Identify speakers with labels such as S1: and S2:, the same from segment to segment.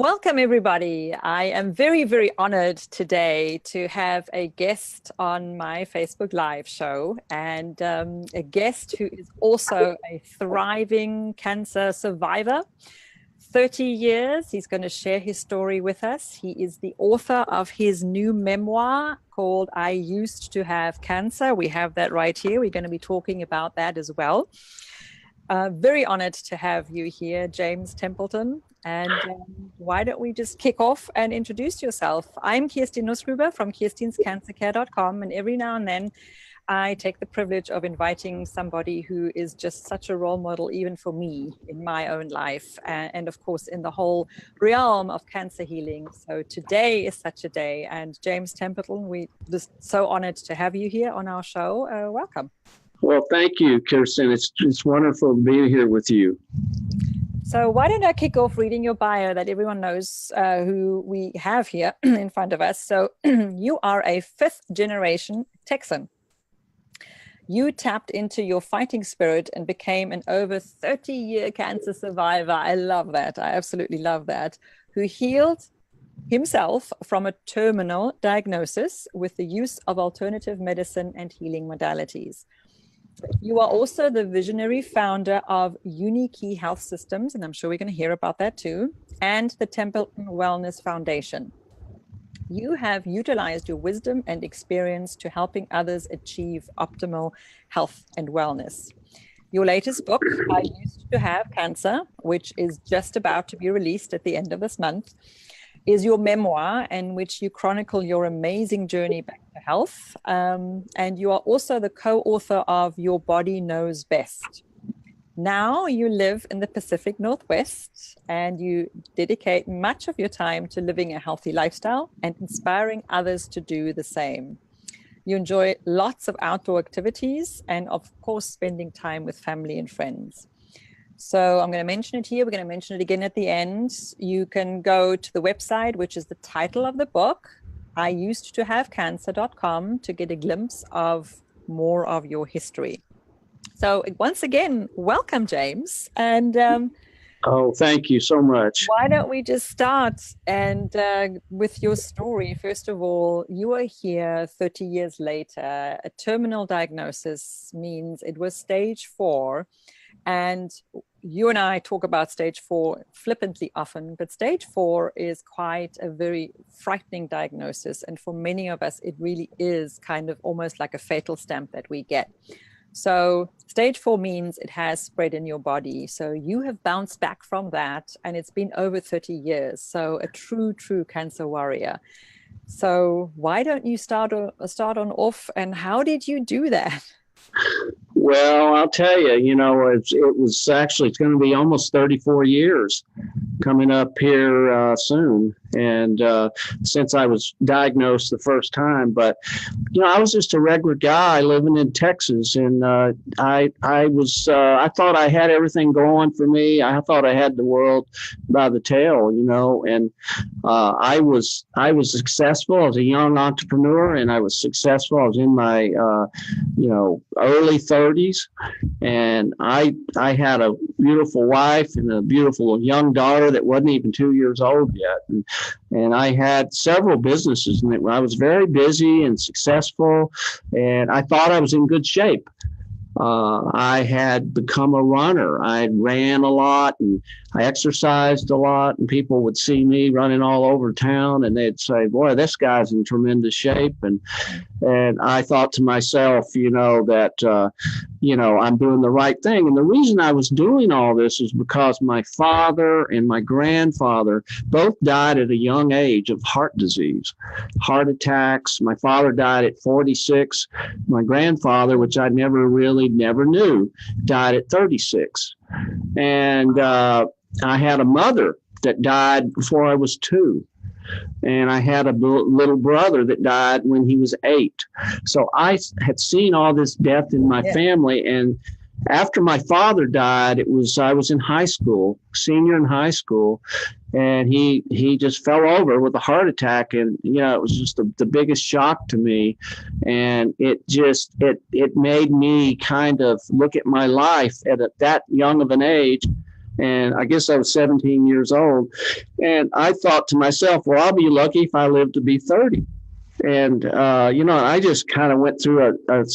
S1: Welcome, everybody. I am very, very honored today to have a guest on my Facebook Live show, and a guest who is also a thriving cancer survivor. 30 years, he's going to share his story with us. He is the author of his new memoir called I Used to Have Cancer. We have that right here. We're going to be talking about that as well. Very honored to have you here, James Templeton. And why don't we just kick off and introduce yourself? I'm Kirstin Nussgruber from KirstinsCancerCare.com, and every now and then I take the privilege of inviting somebody who is just such a role model, even for me in my own life, and of course in the whole realm of cancer healing. So today is such a day, and James Templeton, we're just so honored to have you here on our show. Welcome.
S2: Well, thank you, Kirstin. It's wonderful to be here with you.
S1: So why don't I kick off reading your bio that everyone knows who we have here in front of us. So you are a fifth generation Texan. You tapped into your fighting spirit and became an over 30-year cancer survivor. I love that. I absolutely love that. Who healed himself from a terminal diagnosis with the use of alternative medicine and healing modalities. You are also the visionary founder of UniKey Health Systems, and I'm sure we're going to hear about that too, and the Templeton Wellness Foundation. You have utilized your wisdom and experience to helping others achieve optimal health and wellness. Your latest book, I Used to Have Cancer, which is just about to be released at the end of this month, is your memoir in which you chronicle your amazing journey back to health. And you are also the co-author of Your Body Knows Best. Now you live in the Pacific Northwest and you dedicate much of your time to living a healthy lifestyle and inspiring others to do the same. You enjoy lots of outdoor activities and of course spending time with family and friends. So I'm going to mention it here. We're going to mention it again at the end. You can go to the website, which is the title of the book, IUsedToHaveCancer.com, to get a glimpse of more of your history. So once again, welcome, James. And
S2: oh, thank you so much.
S1: Why don't we just start with your story? First of all, you are here 30 years later. A terminal diagnosis means it was stage 4. And you and I talk about stage 4 flippantly often, but stage 4 is quite a very frightening diagnosis. And for many of us, it really is kind of almost like a fatal stamp that we get. So stage 4 means it has spread in your body. So you have bounced back from that, and it's been over 30 years. So a true cancer warrior. So why don't you start on off, and how did you do that?
S2: Well, I'll tell you, it's going to be almost 34 years coming up here soon. And since I was diagnosed the first time, but, I was just a regular guy living in Texas. And I thought I had everything going for me. I thought I had the world by the tail, and I was successful. I was a young entrepreneur, and I was successful. I was in my, early 30s, and I had a beautiful wife and a beautiful young daughter that wasn't even 2 years old yet. And I had several businesses, and I was very busy and successful, and I thought I was in good shape. I had become a runner. I ran a lot and I exercised a lot, and people would see me running all over town and they'd say, boy, this guy's in tremendous shape. And I thought to myself, that, I'm doing the right thing. And the reason I was doing all this is because my father and my grandfather both died at a young age of heart disease, heart attacks. My father died at 46. My grandfather, which I never knew, died at 36. And I had a mother that died before I was 2. And I had a little brother that died when he was 8. So I had seen all this death in my family. And after my father died, I was in high school, senior in high school, and he just fell over with a heart attack. And, it was just the biggest shock to me. And it made me kind of look at my life at that young of an age And I guess I was 17 years old. And I thought to myself, well, I'll be lucky if I live to be 30. And, I just kind of went through a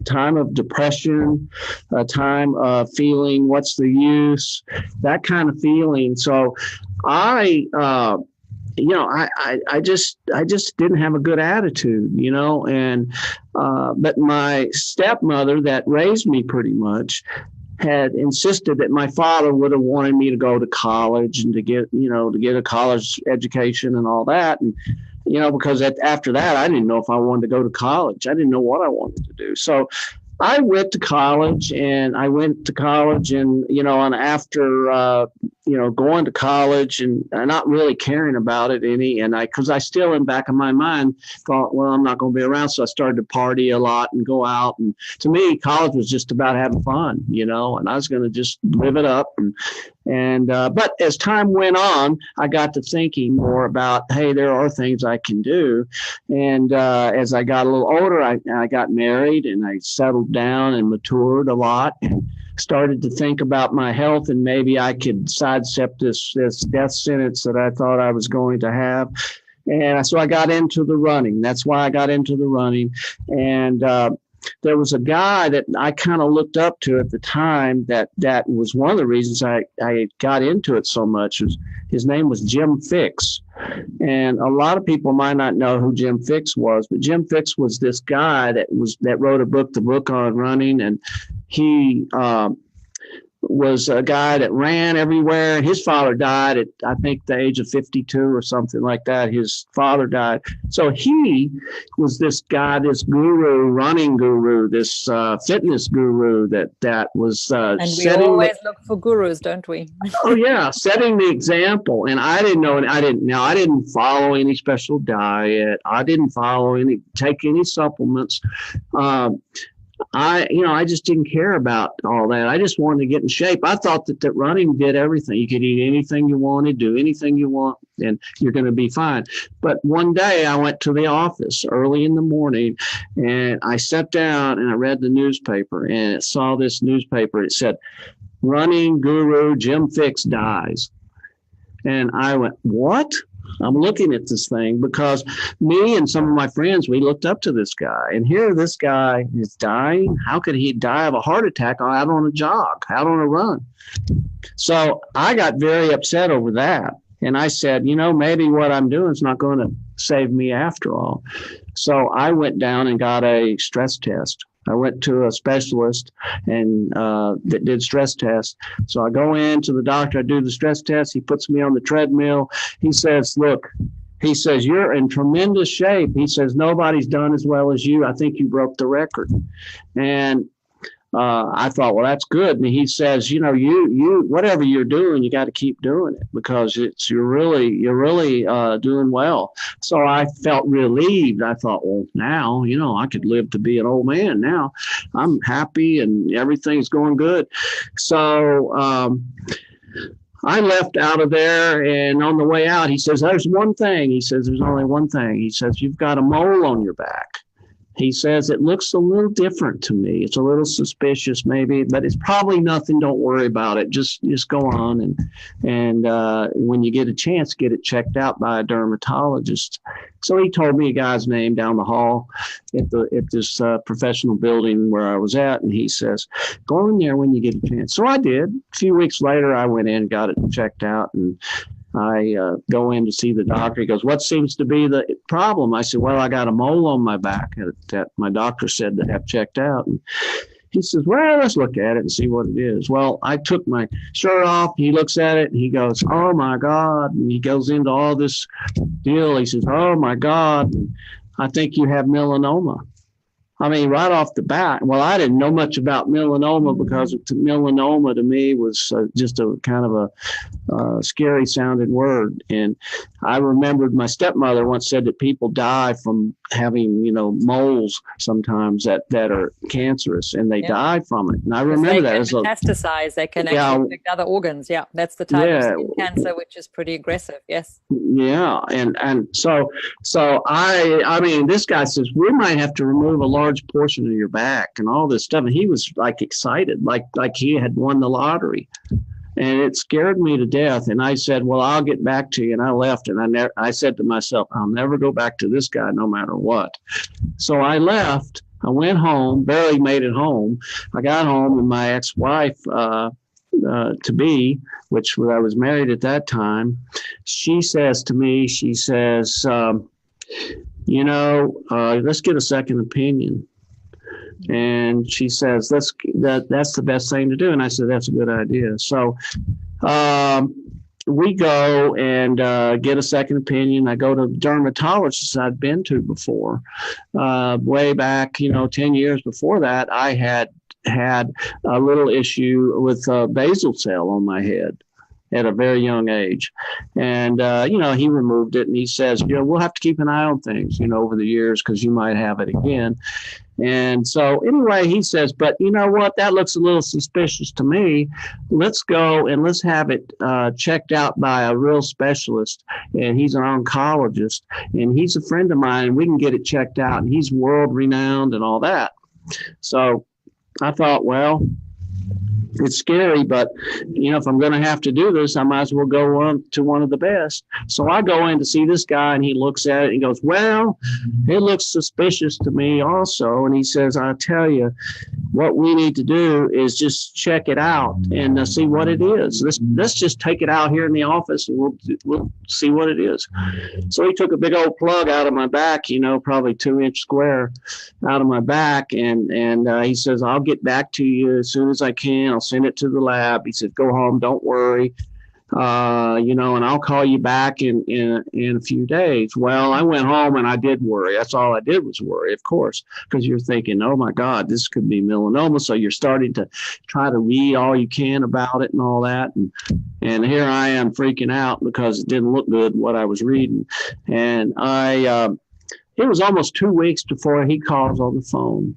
S2: time of depression, a time of feeling, what's the use, that kind of feeling. So I just didn't have a good attitude, but my stepmother that raised me pretty much had insisted that my father would have wanted me to go to college and to get a college education and all that. And, because after that, I didn't know if I wanted to go to college. I didn't know what I wanted to do. So I went to college and after, going to college and not really caring about it because I still in the back of my mind thought, well, I'm not going to be around. So I started to party a lot and go out. And to me, college was just about having fun, and I was going to just live it up. But as time went on, I got to thinking more about, hey, there are things I can do. And as I got a little older, I got married and I settled down and matured a lot and started to think about my health, and maybe I could sidestep this death sentence that I thought I was going to have. And so I got into the running. That's why I got into the running. And there was a guy that I kind of looked up to at the time that was one of the reasons I got into it so much. His name was Jim Fixx. And a lot of people might not know who Jim Fixx was, but Jim Fixx was this guy that wrote the book on running. And he was a guy that ran everywhere. His father died at, I think, the age of 52 or something like that. His father died. So he was this guy, this guru, running guru, this fitness guru that was
S1: and we always look for gurus, don't we?
S2: Oh yeah, setting the example. And I didn't know, and I didn't follow any special diet. I didn't take any supplements. I just didn't care about all that. I just wanted to get in shape. I thought that running did everything. You could eat anything you wanted, do anything you want, and you're going to be fine. But one day I went to the office early in the morning and I sat down and I read the newspaper, and it saw this newspaper. It said, running guru Jim Fixx dies. And I went, what? I'm looking at this thing because me and some of my friends, we looked up to this guy, and here this guy is dying. How could he die of a heart attack out on a jog, out on a run? So I got very upset over that. And I said, maybe what I'm doing is not going to save me after all. So I went down and got a stress test. I went to a specialist and that did stress tests. So I go in to the doctor, I do the stress test. He puts me on the treadmill. He says, look, you're in tremendous shape. He says, nobody's done as well as you. I think you broke the record. And I thought, well, that's good. And he says, you whatever you're doing, you got to keep doing it because you're really doing well. So I felt relieved. I thought, well, now, I could live to be an old man. Now I'm happy and everything's going good. So I left out of there, and on the way out, he says, there's one thing. He says, there's only one thing. He says, you've got a mole on your back. He says, it looks a little different to me. It's a little suspicious maybe, but it's probably nothing. Don't worry about it. Just go on. And when you get a chance, get it checked out by a dermatologist. So he told me a guy's name down the hall at this professional building where I was at. And he says, go in there when you get a chance. So I did. A few weeks later, I went in, got it checked out, and I go in to see the doctor. He goes, what seems to be the problem? I said, well, I got a mole on my back that my doctor said to have checked out. And he says, well, let's look at it and see what it is. Well, I took my shirt off. He looks at it and he goes, oh, my God. And he goes into all this deal. He says, oh, my God, I think you have melanoma. I mean, right off the bat. Well, I didn't know much about melanoma because melanoma to me was just a kind of a scary sounding word. And I remembered my stepmother once said that people die from having, moles sometimes that are cancerous, and they die from it. And I remember that as
S1: metastasize. They can actually affect other organs. Yeah, that's the type of skin cancer, which is pretty aggressive. Yes.
S2: Yeah, and so I mean, this guy says we might have to remove a large portion of your back and all this stuff. And he was like excited, like he had won the lottery. And it scared me to death. And I said, well, I'll get back to you. And I left. And I said to myself, I'll never go back to this guy no matter what. So I left. I went home, barely made it home. I got home, and my ex-wife, to be, which I was married at that time, she says to me, she says, let's get a second opinion. And she says, that's the best thing to do. And I said, that's a good idea. So we go and get a second opinion. I go to dermatologists I'd been to before. Way back, 10 years before that, I had a little issue with basal cell on my head at a very young age. And, he removed it, and he says, we'll have to keep an eye on things, over the years, because you might have it again. And so anyway, he says, but you know what, that looks a little suspicious to me. Let's go and let's have it checked out by a real specialist. And he's an oncologist, and he's a friend of mine, and we can get it checked out. And he's world renowned and all that. So I thought, well, it's scary, but if I'm going to have to do this, I might as well go on to one of the best. So I go in to see this guy, and he looks at it and goes, well, it looks suspicious to me also. And he says, I'll tell you, what we need to do is just check it out and see what it is. Let's just take it out here in the office, and we'll see what it is. So he took a big old plug out of my back, probably 2-inch square out of my back. And he says, I'll get back to you as soon as I can. I'll send it to the lab. He said, go home, don't worry, and I'll call you back in a few days. Well, I went home and I did worry. That's all I did was worry, of course, because you're thinking, oh my God, this could be melanoma. So you're starting to try to read all you can about it and all that. And here I am freaking out because it didn't look good what I was reading. And it was almost 2 weeks before he calls on the phone.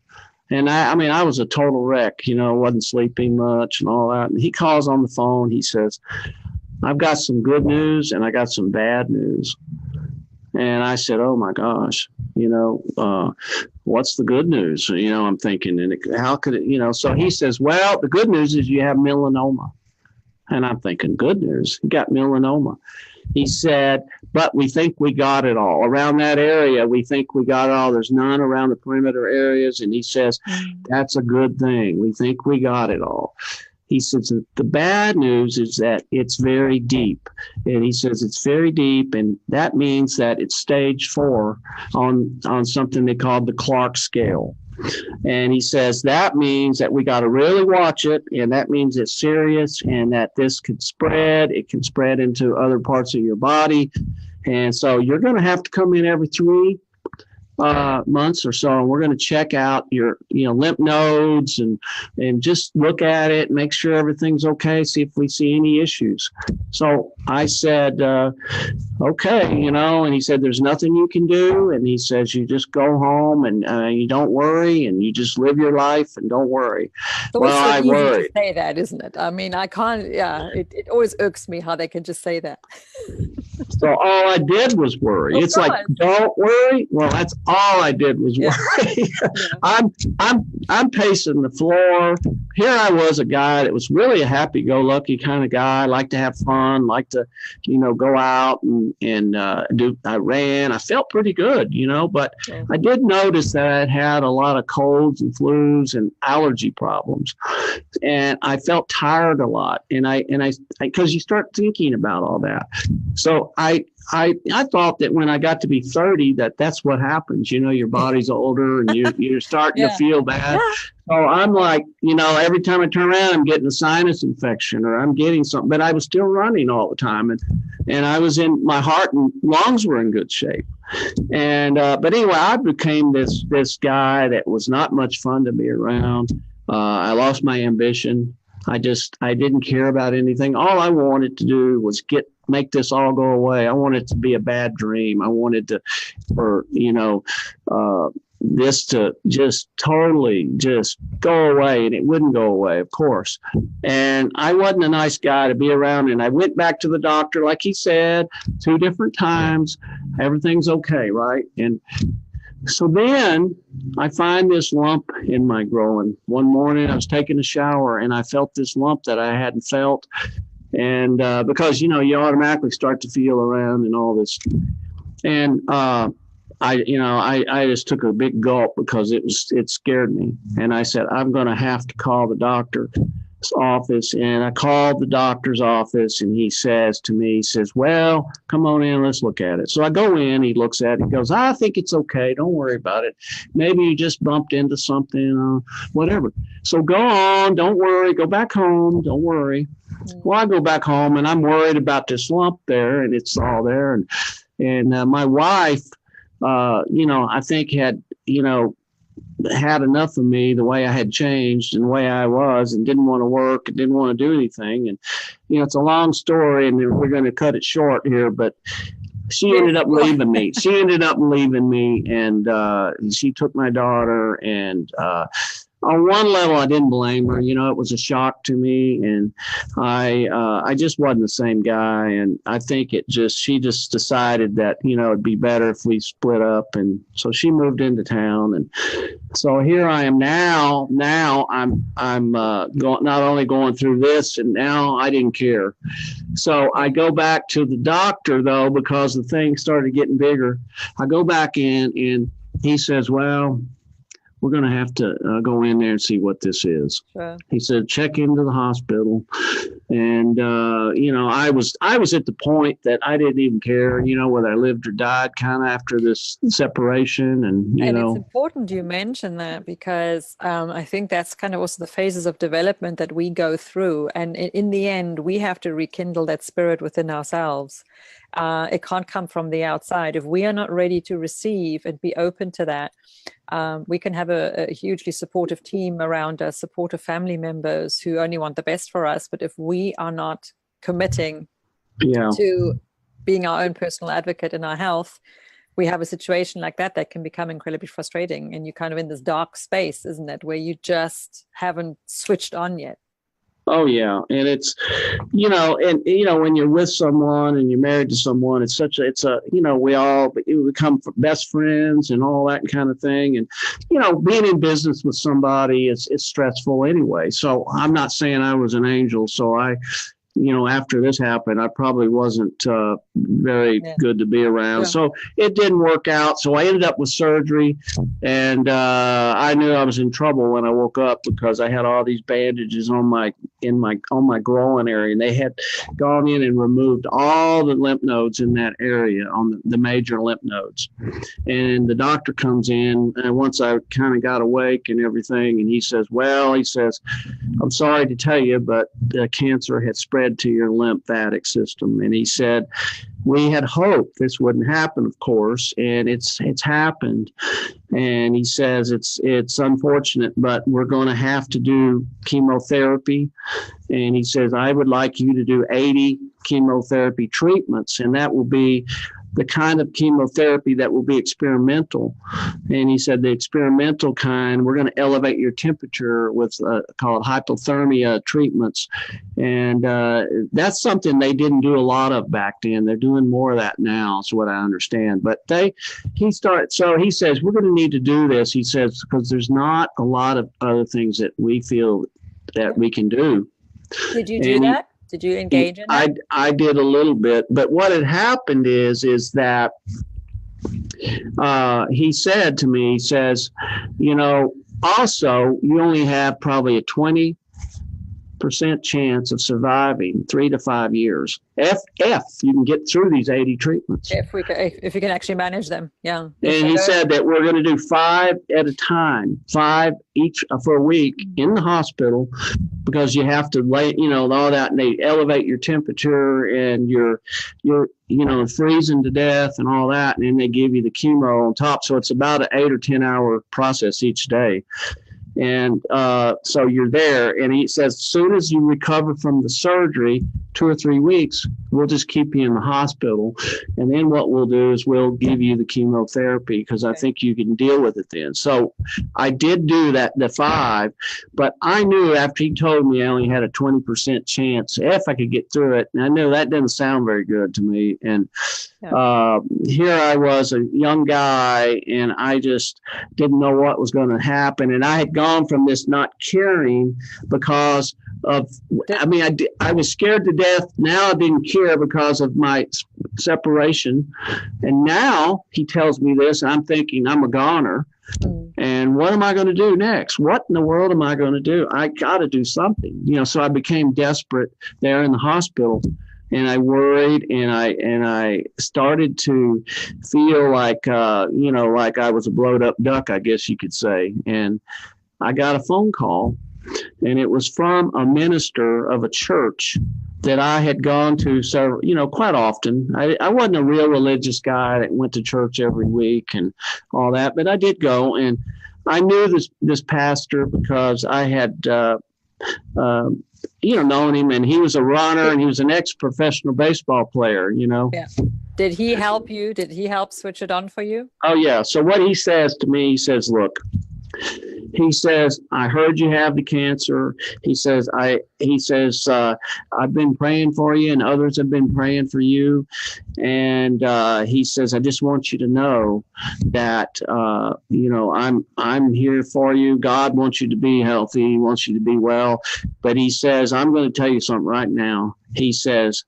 S2: And I was a total wreck, wasn't sleeping much and all that. And he calls on the phone. He says, I've got some good news and I got some bad news. And I said, oh my gosh, what's the good news? I'm thinking, and how could it, so he says, well, the good news is you have melanoma. And I'm thinking, good news, you got melanoma. He said, but we think we got it all around that area. We think we got it all. There's none around the perimeter areas. And he says, that's a good thing. We think we got it all. He says, the bad news is that it's very deep. And he says, it's very deep. And that means that it's stage 4 on something they call the Clark scale. And he says that means that we got to really watch it, and that means it's serious, and that this could spread. It can spread into other parts of your body. And so you're going to have to come in every 3 months or so, and we're going to check out your lymph nodes and just look at it, make sure everything's okay, see if we see any issues. So I said, okay, and he said, there's nothing you can do. And he says, you just go home and you don't worry, and you just live your life and don't worry.
S1: So well, I worry. To say that, isn't it? I mean, I can't, it always irks me how they can just say that.
S2: So all I did was worry. Oh, it's God. Like, don't worry. Well, that's all I did was worry. Yeah. I'm pacing the floor. Here I was, a guy that was really a happy-go-lucky kind of guy. Liked to have fun, liked to, go out and do. I ran. I felt pretty good, but I did notice that I had a lot of colds and flus and allergy problems, and I felt tired a lot. And I because you start thinking about all that. So I thought that when I got to be 30, that's what happens. Your body's older and you're starting to feel bad. So I'm like, every time I turn around, I'm getting a sinus infection or I'm getting something. But I was still running all the time, and I was my heart and lungs were in good shape. And but anyway, I became this guy that was not much fun to be around. I lost my ambition. I didn't care about anything. All I wanted to do was make this all go away. I wanted it to be a bad dream. I wanted this to just totally just go away, and it wouldn't go away, of course. And I wasn't a nice guy to be around. And I went back to the doctor, like he said, 2 different times. Everything's okay, right? And So then I find this lump in my groin. One morning I was taking a shower and I felt this lump that I hadn't felt. And because, you automatically start to feel around and all this. And I just took a big gulp because it scared me. And I said, I'm going to have to call the doctor's office. And I called the doctor's office and he says to me, well, come on in, let's look at it. So I go in, he looks at it, he goes, I think it's okay. Don't worry about it. Maybe you just bumped into something, whatever. So go on, don't worry, go back home, don't worry. Well, I go back home and I'm worried about this lump there and it's all there. And my wife, I think had enough of me, the way I had changed and the way I was, and didn't want to work and didn't want to do anything. And, it's a long story and we're going to cut it short here, but she ended up leaving me. And she took my daughter. And on one level, I didn't blame her. It was a shock to me, and I just wasn't the same guy. And I think she just decided that it'd be better if we split up, and so she moved into town. And so here I am now. Now I'm not only going through this, and now I didn't care. So I go back to the doctor though, because the thing started getting bigger. I go back in, and he says, well, we're going to have to go in there and see what this is. Sure. He said, check into the hospital. And, I was at the point that I didn't even care, whether I lived or died kind of after this separation. And
S1: it's important you mention that because I think that's kind of also the phases of development that we go through. And in the end, we have to rekindle that spirit within ourselves. It can't come from the outside. If we are not ready to receive and be open to that, we can have a hugely supportive team around us, supportive family members who only want the best for us. But if we are not committing to being our own personal advocate in our health, we have a situation like that can become incredibly frustrating. And you're kind of in this dark space, isn't it, where you just haven't switched on yet.
S2: Oh, yeah. And it's, when you're with someone and you're married to someone, we become best friends and all that kind of thing. And, being in business with somebody, it's stressful anyway. So I'm not saying I was an angel. So after this happened, I probably wasn't very good to be around. Yeah. So it didn't work out. So I ended up with surgery, and I knew I was in trouble when I woke up because I had all these bandages on my groin area, and they had gone in and removed all the lymph nodes in that area, on the major lymph nodes. And the doctor comes in, and once I kind of got awake and everything, and he says, I'm sorry to tell you, but the cancer had spread to your lymphatic system. And he said, we had hoped this wouldn't happen, of course, and it's happened. And he says it's unfortunate, but we're going to have to do chemotherapy. And he says, I would like you to do 80 chemotherapy treatments, and that will be the kind of chemotherapy that will be experimental. And he said the experimental kind, we're going to elevate your temperature with called hypothermia treatments. And that's something they didn't do a lot of back then. They're doing more of that now, is what I understand. But he says, we're going to need to do this. He says, because there's not a lot of other things that we feel that we can do.
S1: Did you do that? Did you engage in that?
S2: I did a little bit, but what had happened is that he said to me, he says, also you only have probably a 20% chance of surviving 3 to 5 years if you can get through these 80 treatments.
S1: If you can actually manage them, yeah.
S2: And he said that we're going to do 5 at a time, 5 each for a week in the hospital, because you have to all that, and they elevate your temperature and you're freezing to death and all that, and then they give you the chemo on top. So it's about an 8 or 10 hour process each day. And so you're there, and he says, as soon as you recover from the surgery, 2 or 3 weeks, we'll just keep you in the hospital. And then what we'll do is we'll give you the chemotherapy, because I think you can deal with it then. So I did do that, the 5, but I knew after he told me I only had a 20% chance if I could get through it. And I knew that didn't sound very good to me. And Here I was, a young guy, and I just didn't know what was going to happen. And I had gone from this not caring because of, I was scared to death. Now I didn't care because of my separation. And now he tells me this, and I'm thinking I'm a goner. And what am I going to do next? What in the world am I going to do? I got to do something, so I became desperate there in the hospital, and I worried, and I started to feel like, like I was a blowed up duck, I guess you could say. And I got a phone call, and it was from a minister of a church that I had gone to quite often. I wasn't a real religious guy that went to church every week and all that, but I did go, and I knew this pastor because I had known him, and he was a runner, and he was an ex-professional baseball player.
S1: Yeah. Did he help you? Did he help switch it on for you?
S2: Oh yeah. So what he says to me, he says, "Look." He says, I heard you have the cancer. He says, I've been praying for you, and others have been praying for you. And he says, I just want you to know that, I'm here for you. God wants you to be healthy. He wants you to be well. But he says, I'm going to tell you something right now. He says,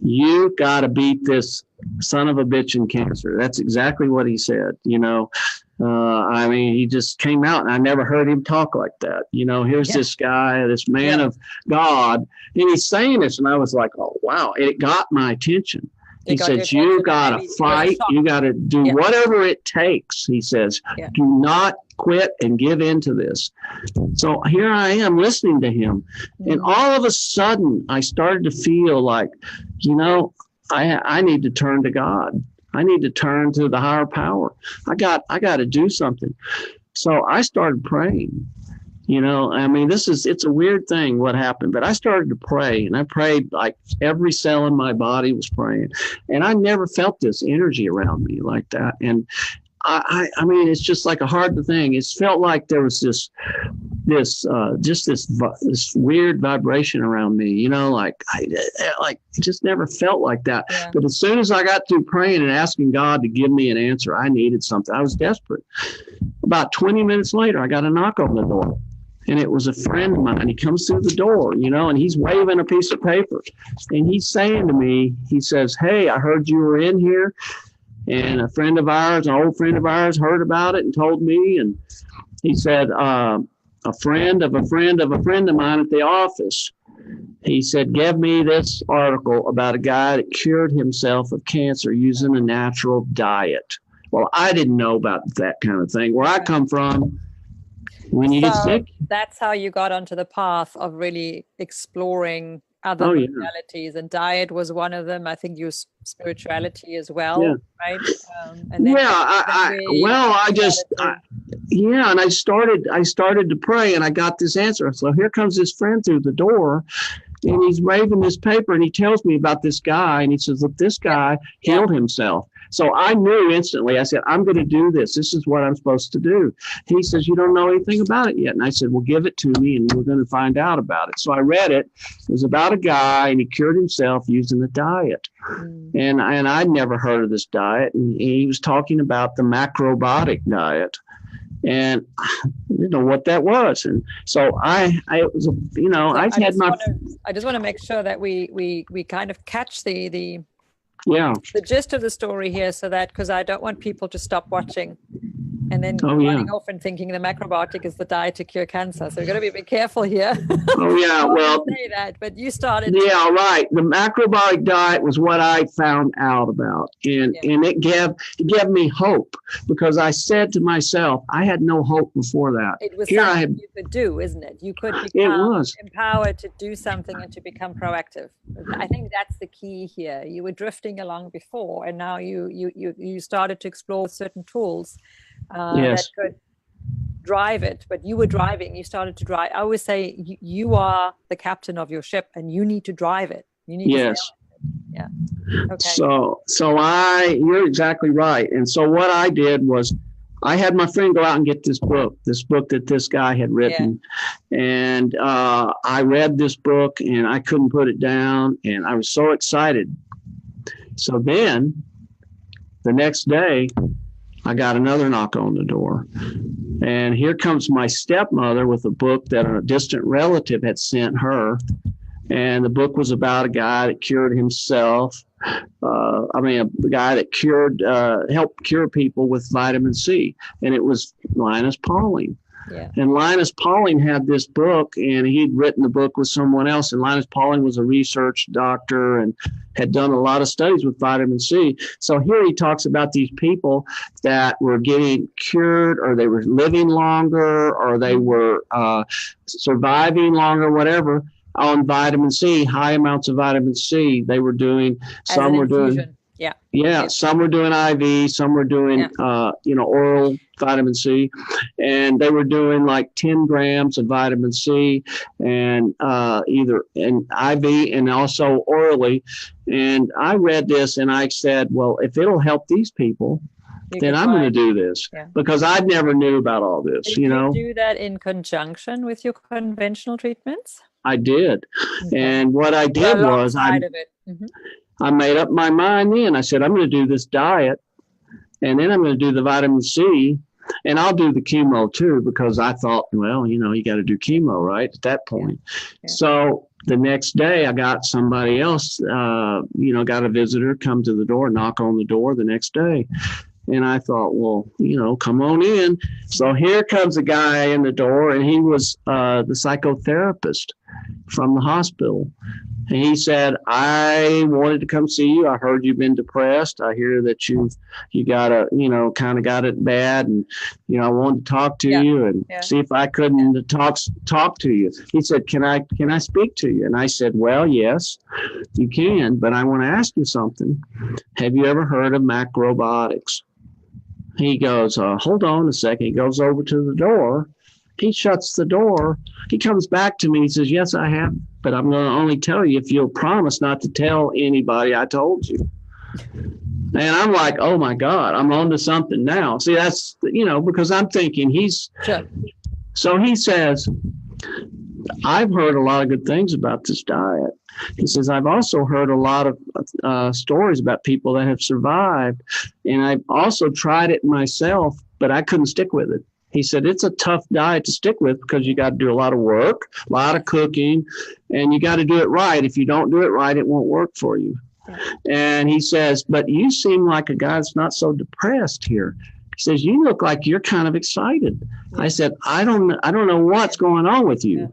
S2: you got to beat this son of a bitch in cancer. That's exactly what he said, he just came out, and I never heard him talk like that. Here's this guy, this man of God, and he's saying this, and I was like, oh, wow. And it got my attention. He says, you got to fight. You got to do whatever it takes. He says, do not quit and give in to this. So here I am listening to him. And all of a sudden, I started to feel like, I need to turn to God. I need to turn to the higher power. I got to do something. So I started praying. It's a weird thing what happened, but I started to pray, and I prayed like every cell in my body was praying. And I never felt this energy around me like that. And it's just like a hard thing. It felt like there was this weird vibration around me, it just never felt like that. Yeah. But as soon as I got through praying and asking God to give me an answer, I needed something. I was desperate. About 20 minutes later, I got a knock on the door, and it was a friend of mine. He comes through the door, and he's waving a piece of paper, and he's saying to me, he says, hey, I heard you were in here. And an old friend of ours heard about it and told me. And he said, a friend of a friend of a friend of mine at the office, he said, give me this article about a guy that cured himself of cancer using a natural diet. Well, I didn't know about that kind of thing. Where I come from, when you get sick.
S1: That's how you got onto the path of really exploring other modalities, and diet was one of them. I think your spirituality as well, right? And then I started to pray, and I got this answer. So here comes this friend through the door, and he's waving this paper, and he tells me about this guy, and he says, look, this guy healed himself. So I knew instantly. I said, I'm going to do this. This is what I'm supposed to do. He says, you don't know anything about it yet. And I said, well, give it to me, and we're going to find out about it. So I read it. It was about a guy, and he cured himself using a diet. And I'd never heard of this diet. And he was talking about the macrobiotic diet. And I didn't know what that was. And so I just want to make sure that we kind of catch the
S2: Yeah.
S1: The gist of the story here, so that, because I don't want people to stop watching and then running off and thinking the macrobiotic is the diet to cure cancer. So we've got to be a bit careful here.
S2: Oh yeah, well,
S1: say that, but you started.
S2: Yeah, right. The macrobiotic diet was what I found out about, and it gave me hope, because I said to myself, I had no hope before that.
S1: It was something you could do, isn't it? You could become empowered to do something and to become proactive. I think that's the key here. You were drifting along before, and now you started to explore certain tools that could drive it. But you were driving. You started to drive. I always say you are the captain of your ship, and you need to drive it. You need to sail it. Yeah. Okay.
S2: So you're exactly right. And so what I did was, I had my friend go out and get this book that this guy had written. Yeah. And I read this book, and I couldn't put it down, and I was so excited. So then the next day, I got another knock on the door. And here comes my stepmother with a book that a distant relative had sent her. And the book was about a guy that cured himself. A guy that helped cure people with vitamin C. And it was Linus Pauling.
S1: Yeah.
S2: And Linus Pauling had this book, and he'd written the book with someone else. And Linus Pauling was a research doctor and had done a lot of studies with vitamin C. So here he talks about these people that were getting cured, or they were living longer, or they were surviving longer, whatever, on vitamin C, high amounts of vitamin C. They were doing, some were doing. Yeah, some were doing IV, some were doing, oral vitamin C, and they were doing like 10 grams of vitamin C, and either in IV and also orally. And I read this and I said, well, if it'll help these people, then I'm going to do this, because I never knew about all this.
S1: Did you do that in conjunction with your conventional treatments?
S2: I did, and what I did was I made up my mind then. I said, I'm going to do this diet, and then I'm going to do the vitamin C, and I'll do the chemo too, because I thought, well, you got to do chemo, right, at that point. Yeah. So the next day I got somebody else, got a visitor come to the door, knock on the door the next day. And I thought, well, come on in. So here comes a guy in the door, and he was the psychotherapist from the hospital. And he said, I wanted to come see you. I heard you've been depressed. I hear that you got kind of got it bad. And, I wanted to talk to you and see if I couldn't talk to you. He said, can I speak to you? And I said, well, yes, you can, but I want to ask you something. Have you ever heard of macrobiotics? He goes, hold on a second. He goes over to the door. He shuts the door. He comes back to me. He says, yes, I have, but I'm going to only tell you if you'll promise not to tell anybody I told you. And I'm like, oh, my God, I'm on to something now. See, that's, because I'm thinking
S1: Sure.
S2: So he says, I've heard a lot of good things about this diet. He says, I've also heard a lot of stories about people that have survived. And I've also tried it myself, but I couldn't stick with it. He said, it's a tough diet to stick with because you got to do a lot of work, a lot of cooking, and you got to do it right. If you don't do it right, it won't work for you. Yeah. And he says, but you seem like a guy that's not so depressed here. He says, you look like you're kind of excited. Yeah. I said, I don't know what's going on with you. Yeah.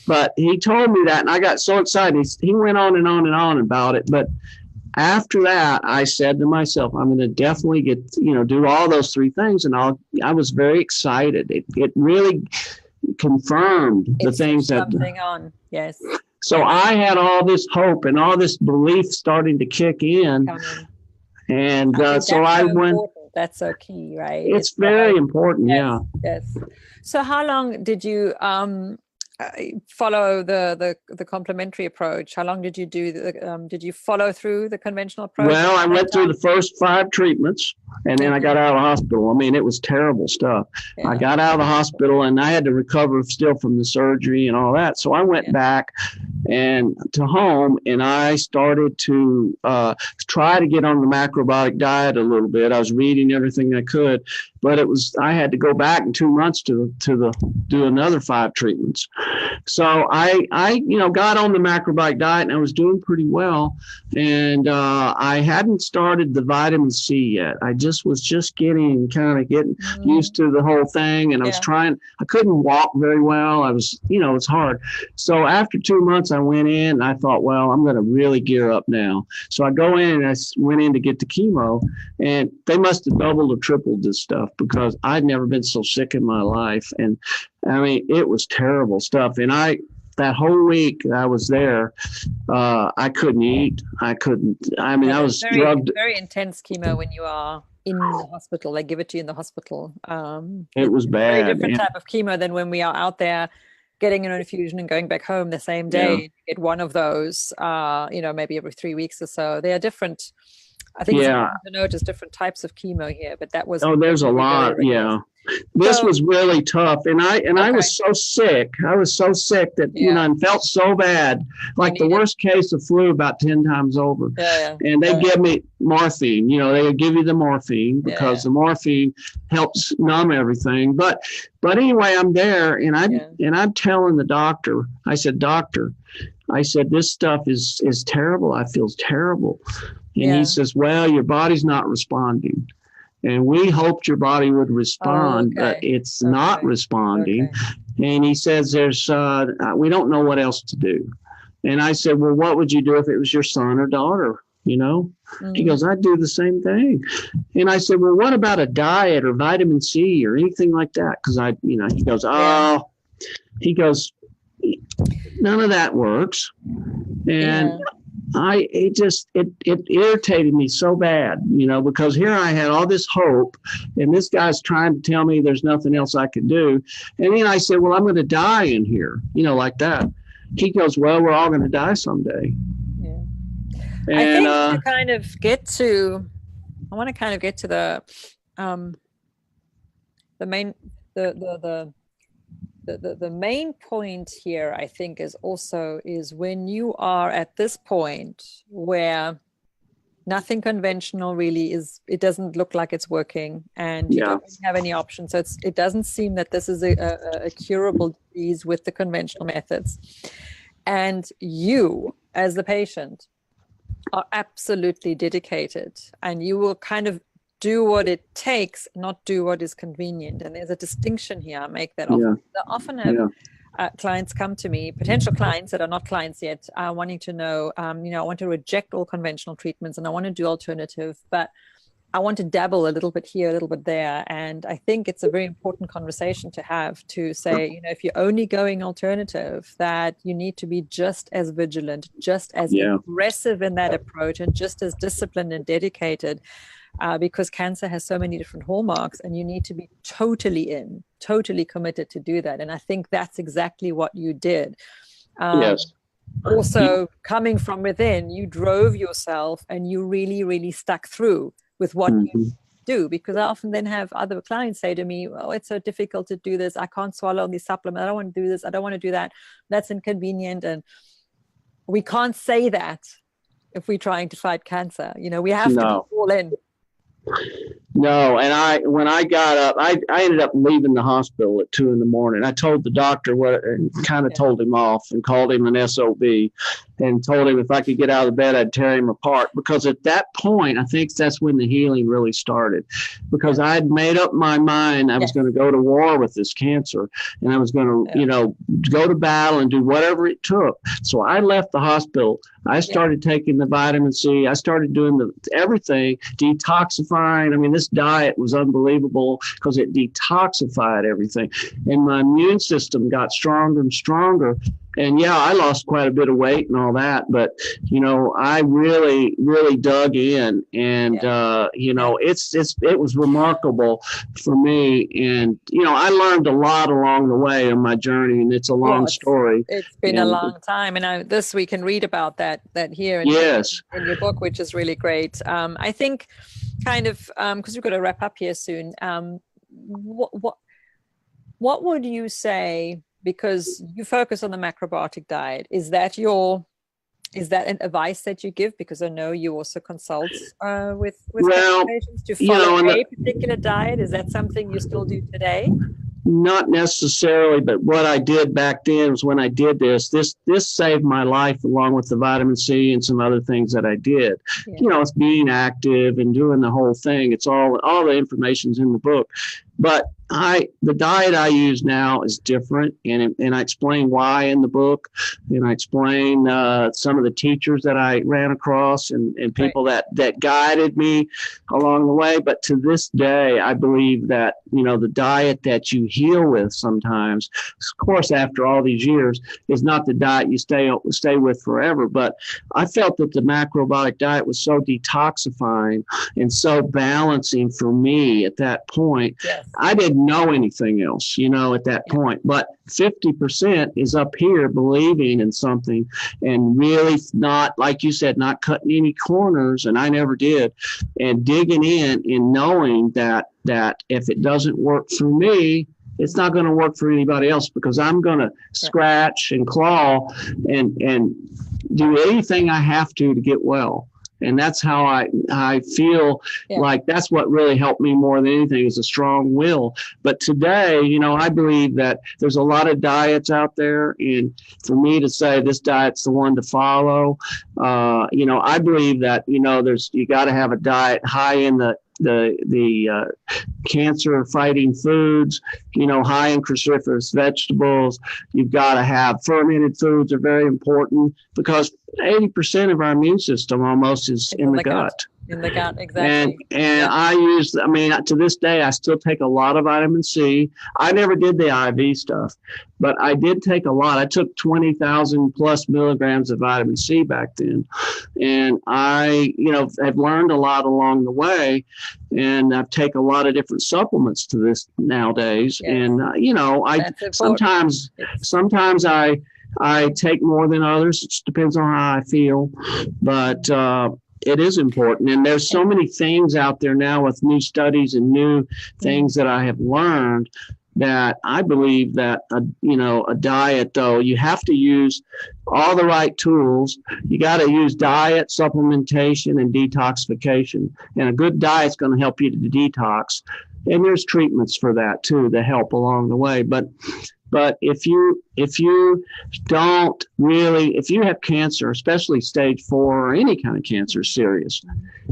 S2: But he told me that, and I got so excited. He went on and on and on about it. But after that, I said to myself, I'm going to definitely do all those three things. And I was very excited. It really confirmed the things that
S1: something on. Yes.
S2: So I had all this hope and all this belief starting to kick in. And so I went.
S1: That's so key, right?
S2: It's very important.
S1: Yes, yes. So how long did you follow the complementary approach? How long did you do did you follow through the conventional approach?
S2: Well, I went through the first 5 treatments, and then I got out of the hospital. I mean, it was terrible stuff. Yeah. I got out of the hospital, and I had to recover still from the surgery and all that. So I went back and to home, and I started to try to get on the macrobiotic diet a little bit. I was reading everything I could, but I had to go back in 2 months to do another 5 treatments. So I got on the macrobiotic diet, and I was doing pretty well. And I hadn't started the vitamin C yet. I was getting used to the whole thing. And I couldn't walk very well. It's hard. So after 2 months, I went in and I thought, well, I'm going to really gear up now. So I go in and I went in to get the chemo, and they must have doubled or tripled this stuff because I'd never been so sick in my life. And I mean, it was terrible stuff. And that whole week I was there, I couldn't eat. I was drugged.
S1: Very intense chemo when you are in the hospital. They give it to you in the hospital.
S2: It was bad.
S1: Very different type of chemo than when we are out there getting an infusion and going back home the same day. Yeah. You get one of those, maybe every 3 weeks or so. They are different I think it's important to know just different types of chemo here, but that was.
S2: Oh, there's a lot. Yeah. This was really tough. And I was so sick. I was so sick that, and felt so bad, like the worst case of flu about 10 times over. And they give me morphine, they would give you the morphine because the morphine helps numb everything. But anyway, I'm there and I'm telling the doctor, I said, "Doctor," I said, "this stuff is terrible. I feel terrible." And he says, "Well, your body's not responding. And we hoped your body would respond, but it's not responding." And he says, we don't know what else to do. And I said, "Well, what would you do if it was your son or daughter?" He goes, "I'd do the same thing." And I said, "Well, what about a diet or vitamin C or anything like that?" Because he goes, he goes, "None of that works." And it irritated me so bad, because here I had all this hope and this guy's trying to tell me there's nothing else I could do. And then I said, "Well, I'm going to die in here," like that. He goes, "Well, we're all going to die someday."
S1: Yeah. And, I think to kind of get to the main point here, I think, is when you are at this point where nothing conventional really it doesn't look like it's working, and you don't have any options. So it doesn't seem that this is a curable disease with the conventional methods. And you, as the patient, are absolutely dedicated, and you will kind of do what it takes, not do what is convenient. And there's a distinction here. I make that often. I often have clients come to me, potential clients that are not clients yet, wanting to know, I want to reject all conventional treatments and I want to do alternative, but I want to dabble a little bit here, a little bit there. And I think it's a very important conversation to have, to say, if you're only going alternative, that you need to be just as vigilant, just as aggressive in that approach, and just as disciplined and dedicated. Because cancer has so many different hallmarks, and you need to be totally committed to do that. And I think that's exactly what you did. Also, coming from within, you drove yourself and you really, really stuck through with what you do. Because I often then have other clients say to me, "Oh, it's so difficult to do this. I can't swallow these supplements. I don't want to do this. I don't want to do that. That's inconvenient." And we can't say that if we're trying to fight cancer. We have to be all in.
S2: No, and when I got up, I ended up leaving the hospital at 2 a.m. I told the doctor what, and kind of told him off and called him an SOB and told him if I could get out of bed, I'd tear him apart. Because at that point, I think that's when the healing really started. Because I had made up my mind I was going to go to war with this cancer, and I was going to, go to battle and do whatever it took. So I left the hospital. I started taking the vitamin C. I started doing everything, detoxifying. I mean, this diet was unbelievable because it detoxified everything. And my immune system got stronger and stronger. And I lost quite a bit of weight and all that, but I really, really dug in, and it was remarkable for me. And I learned a lot along the way on my journey, and it's a long story.
S1: It's been a long time, and we can read about that here in your book, which is really great. I think, kind of, because we've got to wrap up here soon. What would you say? Because you focus on the macrobiotic diet. Is that an advice that you give? Because I know you also consult with patients to follow a particular diet. Is that something you still do today?
S2: Not necessarily, but what I did back then was, when I did this saved my life, along with the vitamin C and some other things that I did. It's being active and doing the whole thing. It's all the information's in the book. But the diet I use now is different, and I explain why in the book, and I explain some of the teachers that I ran across and people that guided me along the way. But to this day, I believe that the diet that you heal with sometimes, of course, after all these years, is not the diet you stay with forever. But I felt that the macrobiotic diet was so detoxifying and so balancing for me at that point. I didn't know anything else, at that point. But 50% is up here believing in something and really not, like you said, not cutting any corners, and I never did, and digging in and knowing that if it doesn't work for me, it's not going to work for anybody else, because I'm going to scratch and claw and do anything I have to get well. And that's how I feel like that's what really helped me more than anything, is a strong will. But today, I believe that there's a lot of diets out there. And for me to say this diet's the one to follow, I believe that, you got to have a diet high in the cancer fighting foods, high in cruciferous vegetables. You've got to have fermented foods, are very important, because 80% of our immune system almost is in the gut.
S1: In the gut, exactly.
S2: And to this day, I still take a lot of vitamin C. I never did the IV stuff, but I did take a lot. I took 20,000 plus milligrams of vitamin C back then. And I, have learned a lot along the way. And I've taken a lot of different supplements to this nowadays. Yes. And, sometimes I take more than others. It just depends on how I feel. But, it is important. And there's so many things out there now with new studies and new things that I have learned, that I believe that, a diet, though, you have to use all the right tools. You got to use diet, supplementation, and detoxification. And a good diet's going to help you to detox. And there's treatments for that, too, that help along the way. But if you have cancer, especially stage 4 or any kind of cancer, serious,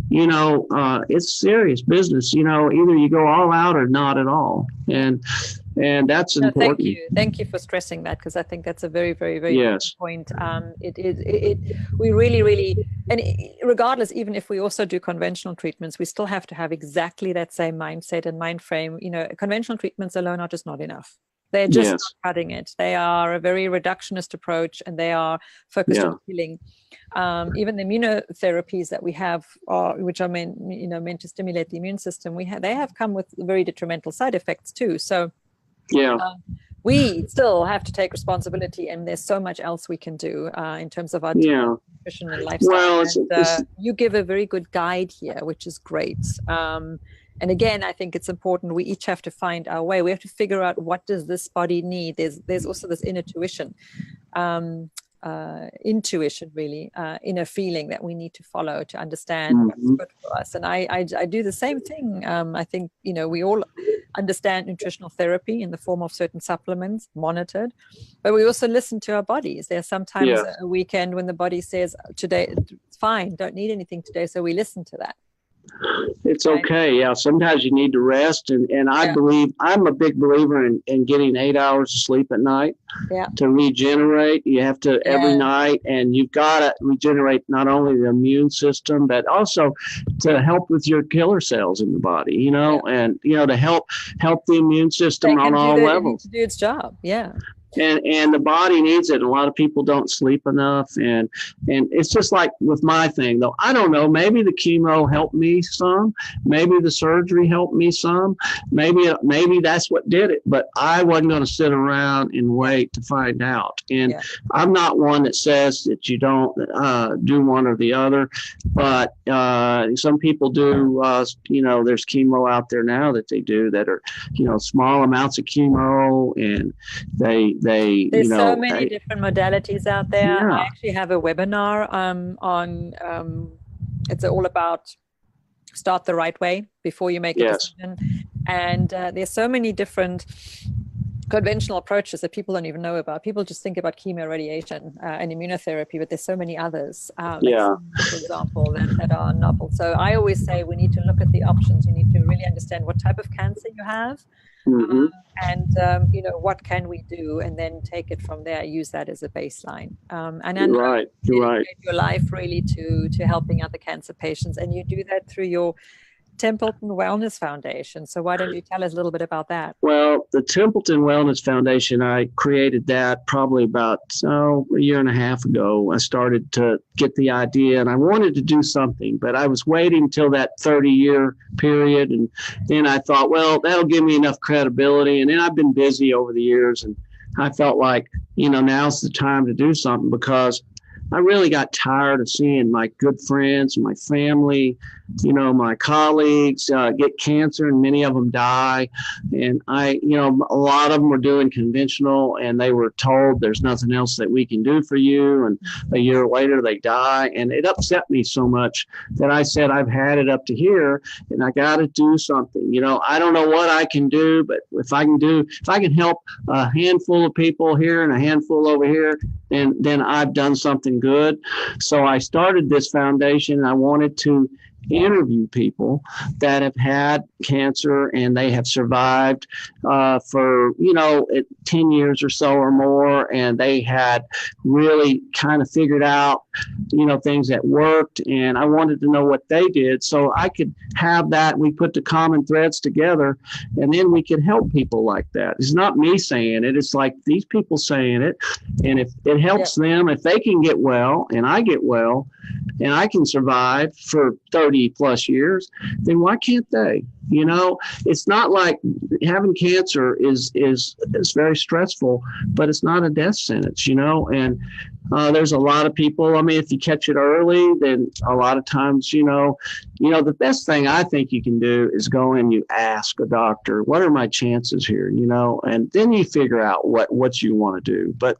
S2: it's serious business. Either you go all out or not at all. And that's important.
S1: Thank you for stressing that, because I think that's a very, very, very important point. We really, and regardless, even if we also do conventional treatments, we still have to have exactly that same mindset and mind frame. Conventional treatments alone are just not enough. They're just not cutting it. They are a very reductionist approach, and they are focused on healing. Even the immunotherapies that we have, which are meant to stimulate the immune system, they have come with very detrimental side effects too. So we still have to take responsibility, and there's so much else we can do in terms of our nutrition and lifestyle. Well, you give a very good guide here, which is great. And again, I think it's important. We each have to find our way. We have to figure out, what does this body need? There's also this intuition really, inner feeling that we need to follow to understand what's good for us. And I do the same thing. I think, we all understand nutritional therapy in the form of certain supplements monitored, but we also listen to our bodies. There's sometimes a weekend when the body says, today it's fine, don't need anything today. So we listen to that.
S2: It's okay. Yeah. Sometimes you need to rest. And I believe, I'm a big believer in getting 8 hours of sleep at night to regenerate. You have to every night, and you've got to regenerate not only the immune system, but also to help with your killer cells in the body, and, to help the immune system on all levels.
S1: To do its job. Yeah.
S2: And the body needs it. A lot of people don't sleep enough. And it's just like with my thing, though. I don't know. Maybe the chemo helped me some. Maybe the surgery helped me some. Maybe that's what did it. But I wasn't going to sit around and wait to find out. And I'm not one that says that you don't do one or the other. But some people do. There's chemo out there now that they do that are, small amounts of chemo, and there's
S1: so many different modalities out there. I actually have a webinar on it's all about start the right way before you make a decision. And there's so many different conventional approaches that people don't even know about. People just think about chemo, radiation, and immunotherapy, but there's so many others, for example, that are novel. So I always say we need to look at the options. You need to really understand what type of cancer you have, and what can we do, and then take it from there. Use that as a baseline, and then dedicate your life really to helping other cancer patients. And you do that through your Templeton Wellness Foundation. So why don't you tell us a little bit about that?
S2: Well, the Templeton Wellness Foundation, I created that probably about a year and a half ago. I started to get the idea, and I wanted to do something, but I was waiting till that 30-year period. And then I thought, well, that'll give me enough credibility. And then I've been busy over the years, and I felt like, now's the time to do something, because I really got tired of seeing my good friends, my family, my colleagues get cancer, and many of them die. And a lot of them were doing conventional, and they were told there's nothing else that we can do for you. And a year later they die. And it upset me so much that I said, I've had it up to here, and I got to do something. I don't know what I can do, but if I can help a handful of people here and a handful over here, then I've done something good. So I started this foundation. I wanted to interview people that have had cancer and they have survived for 10 years or so or more, and they had really kind of figured out things that worked, and I wanted to know what they did so I could have that. We put the common threads together, and then we could help people like that. It's not me saying it, it's like these people saying it, and if it helps them, if they can get well and I get well and I can survive for 30 plus years, then why can't they? It's not like having cancer is very stressful, but it's not a death sentence, and there's a lot of people. I mean, if you catch it early, then a lot of times, the best thing I think you can do is go and you ask a doctor, what are my chances here, and then you figure out what you want to do. But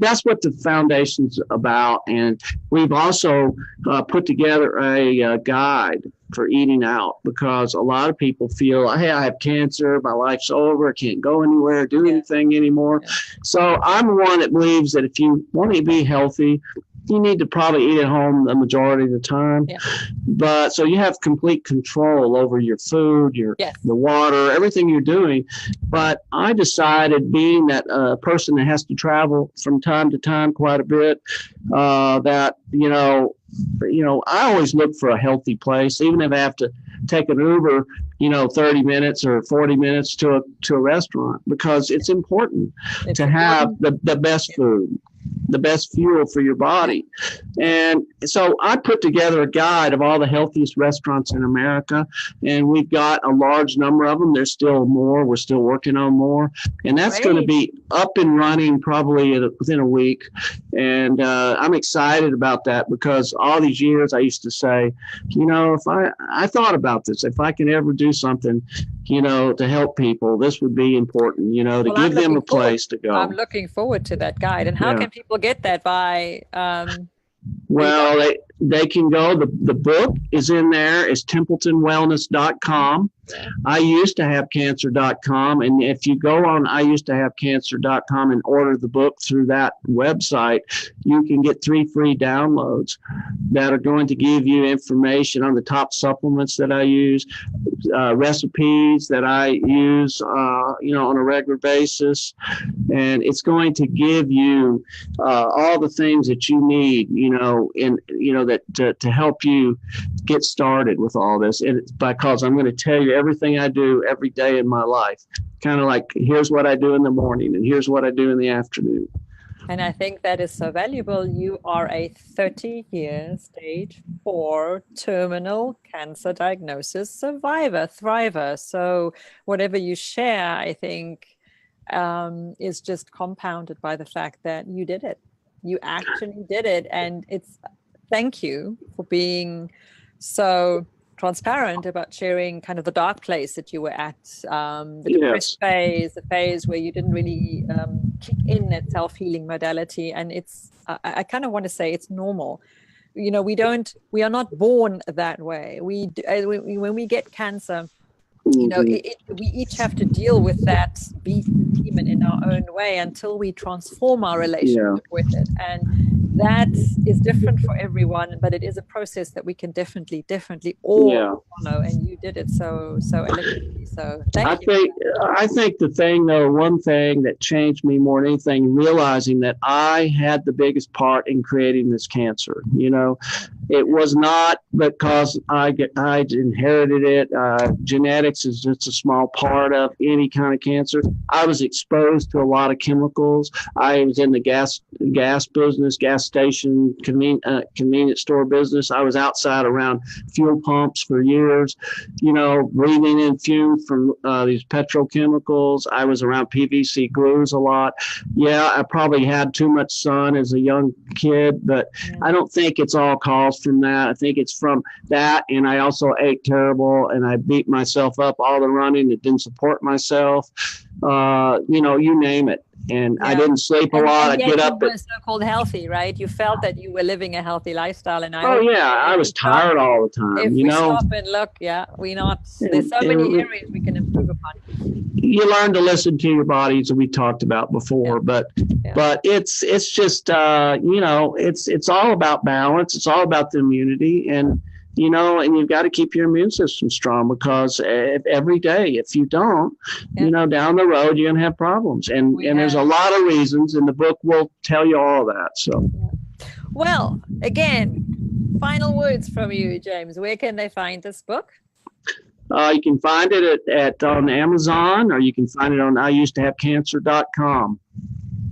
S2: that's what the foundation's about. And we've also put together a guide for eating out, because a lot of people feel, hey, I have cancer, my life's over, I can't go anywhere, do anything anymore. So I'm one that believes that if you want to be healthy, you need to probably eat at home the majority of the time. But so you have complete control over your food, the water, everything you're doing. But I decided, being that person that has to travel from time to time quite a bit, that I always look for a healthy place, even if I have to take an Uber, 30 minutes or 40 minutes to a restaurant, because it's important to have the best food, the best fuel for your body. And so I put together a guide of all the healthiest restaurants in America, and we've got a large number of them. There's still more. We're still working on more. And that's going to be up and running probably within a week. And I'm excited about that, because all these years I used to say, if I thought about this, if I can ever do something, to help people, this would be important, to give them a place to go.
S1: I'm looking forward to that guide. And how can people get that? By
S2: well, they can go. The book is in there. It's TempletonWellness.com. I used to have cancer.com. And if you go on iusetohavecancer.com and order the book through that website, you can get 3 free downloads that are going to give you information on the top supplements that I use, recipes that I use, on a regular basis. And it's going to give you all the things that you need, to help you get started with all this. And it's because I'm going to tell you everything I do every day in my life, kind of like, here's what I do in the morning and here's what I do in the afternoon.
S1: And I think that is so valuable. You are a 30-year stage 4 terminal cancer diagnosis survivor, thriver. So whatever you share, I think, is just compounded by the fact that you did it. You actually did it. And thank you for being so transparent about sharing kind of the dark place that you were at, the depressed phase, the phase where you didn't really kick in at self-healing modality. And I kind of want to say it's normal. We are not born that way. When we get cancer, we each have to deal with that beast demon in our own way until we transform our relationship with it. And that is different for everyone, but it is a process that we can definitely all follow, and you did it so eloquently. So thank you.
S2: I think the thing, though, one thing that changed me more than anything, realizing that I had the biggest part in creating this cancer. It was not because I inherited it. Genetics is just a small part of any kind of cancer. I was exposed to a lot of chemicals. I was in the gas business, gas station, convenience store business. I was outside around fuel pumps for years, breathing in fumes from these petrochemicals. I was around PVC glues a lot. Yeah, I probably had too much sun as a young kid, but I don't think it's all caused from that. I think it's from that, and I also ate terrible, and I beat myself up all the running. It didn't support myself. You name it. And I didn't sleep a lot. I'd get up.
S1: You were so-called healthy, right? You felt that you were living a healthy lifestyle, and
S2: I was tired all the time.
S1: If we stop and look, there's so many areas we can improve upon.
S2: You learn to listen to your bodies, and we talked about before, but it's just it's all about balance. It's all about the immunity, and you've got to keep your immune system strong, because every day, if you don't, down the road, you're going to have problems. And there's a lot of reasons, and the book will tell you all that. So,
S1: well, again, final words from you, James. Where can they find this book?
S2: You can find it on Amazon, or you can find it on IusedToHaveCancer.com.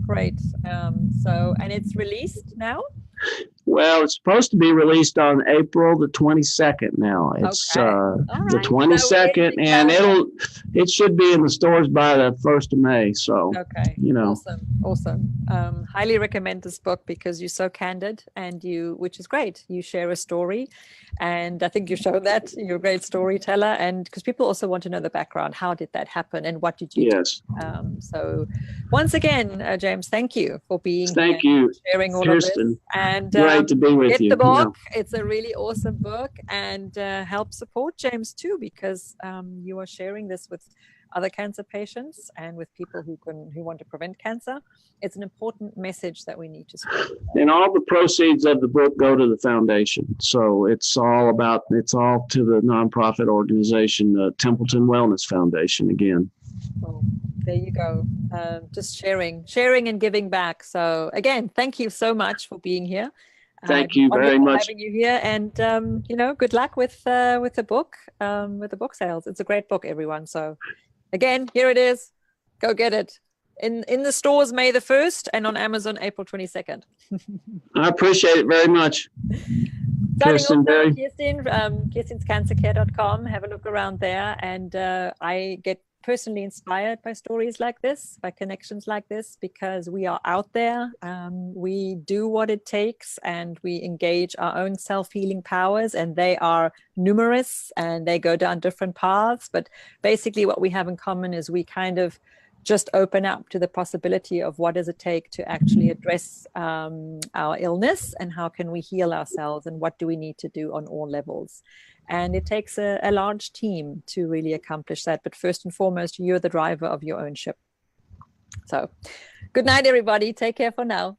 S1: Great. And it's released now?
S2: Well, it's supposed to be released on April the 22nd now. It's the 22nd, and it should be in the stores by the 1st of May. So,
S1: Awesome. Highly recommend this book, because you're so candid, and which is great. You share a story, and I think you showed that you're a great storyteller, and because people also want to know the background. How did that happen, and what did you do? So once again, James, thank you for being here, sharing all
S2: Kirstin.
S1: of this. And
S2: great to be with
S1: get
S2: you.
S1: the book. It's a really awesome book, and help support James too, because you are sharing this with other cancer patients and with people who want to prevent cancer. It's an important message that we need to spread.
S2: And all the proceeds of the book go to the foundation. So it's all to the nonprofit organization, the Templeton Wellness Foundation again.
S1: Well, there you go. Just sharing and giving back. So again, thank you so much for being here.
S2: Thank you very much.
S1: Having you here, and good luck with the book, with the book sales. It's a great book, everyone. So again, here it is. Go get it. In the stores May the 1st, and on Amazon April 22nd.
S2: I appreciate it very much.
S1: Kirstin, Kirstin'sCancerCare.com. Have a look around there, and I get personally inspired by stories like this, by connections like this, because we are out there. We do what it takes, and we engage our own self-healing powers, and they are numerous, and they go down different paths. But basically what we have in common is we kind of just open up to the possibility of what does it take to actually address our illness, and how can we heal ourselves, and what do we need to do on all levels. And it takes a large team to really accomplish that. But first and foremost, you're the driver of your own ship. So good night, everybody. Take care for now.